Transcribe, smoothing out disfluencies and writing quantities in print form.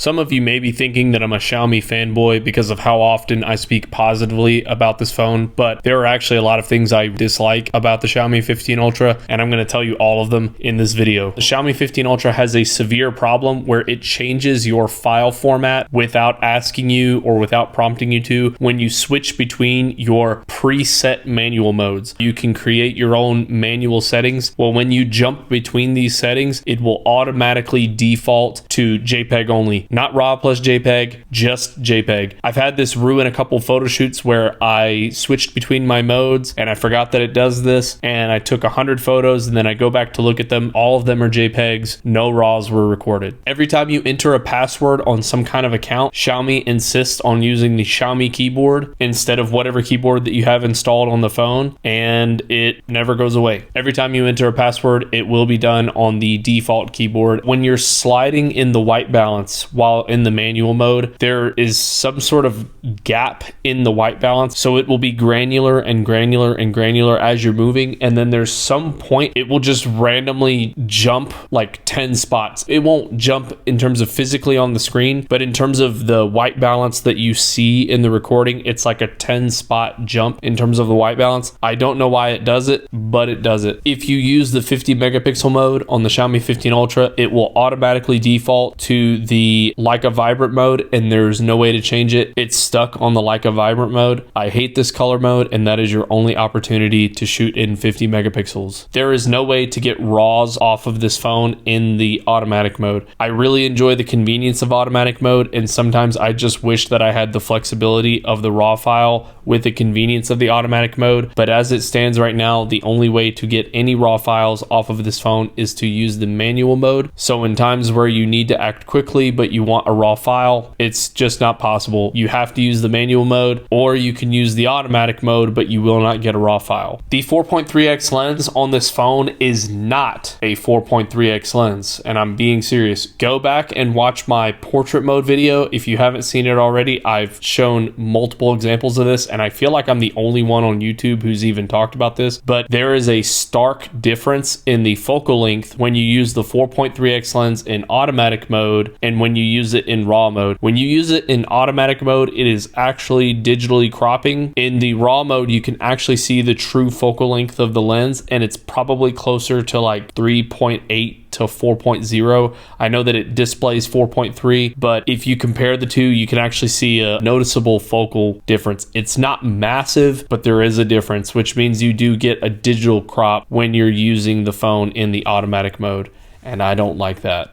Some of you may be thinking that I'm a Xiaomi fanboy because of how often I speak positively about this phone, but there are actually a lot of things I dislike about the Xiaomi 15 Ultra, and I'm going to tell you all of them in this video. The Xiaomi 15 Ultra has a severe problem where it changes your file format without asking you or without prompting you to when you switch between your preset manual modes. You can create your own manual settings. Well, when you jump between these settings, it will automatically default to JPEG only. Not RAW plus JPEG, just JPEG. I've had this ruin a couple photo shoots where I switched between my modes and I forgot that it does this, and I took 100 photos and then I go back to look at them. All of them are JPEGs, no RAWs were recorded. Every time you enter a password on some kind of account, Xiaomi insists on using the Xiaomi keyboard instead of whatever keyboard that you have installed on the phone, and it never goes away. Every time you enter a password, it will be done on the default keyboard. When you're sliding in the white balance while in the manual mode, there is some sort of gap in the white balance, so it will be granular and granular and granular as you're moving, and then there's some point it will just randomly jump like 10 spots. It won't jump in terms of physically on the screen, but in terms of the white balance that you see in the recording, it's like a 10 spot jump in terms of the white balance. I don't know why it does it, but it does it. If you use the 50 megapixel mode on the Xiaomi 15 Ultra, it will automatically default to the Leica Vibrant mode, and there's no way to change it. It's stuck on the Leica Vibrant mode. I hate this color mode, and that is your only opportunity to shoot in 50 megapixels. There is no way to get RAWs off of this phone in the automatic mode. I really enjoy the convenience of automatic mode, and sometimes I just wish that I had the flexibility of the RAW file with the convenience of the automatic mode, but as it stands right now, the only way to get any RAW files off of this phone is to use the manual mode. So in times where you need to act quickly but you want a RAW file, it's just not possible. You have to use the manual mode, or you can use the automatic mode, but you will not get a RAW file. The 4.3x lens on this phone is not a 4.3x lens, and I'm being serious. Go back and watch my portrait mode video if you haven't seen it already. I've shown multiple examples of this, and I feel like I'm the only one on YouTube who's even talked about this, but there is a stark difference in the focal length when you use the 4.3x lens in automatic mode and when you use it in RAW mode. When you use it in automatic mode, it is actually digitally cropping. In the RAW mode, you can actually see the true focal length of the lens, and it's probably closer to like 3.8 to 4.0. I know that it displays 4.3, but if you compare the two, you can actually see a noticeable focal difference. It's not massive, but there is a difference, which means you do get a digital crop when you're using the phone in the automatic mode, and I don't like that.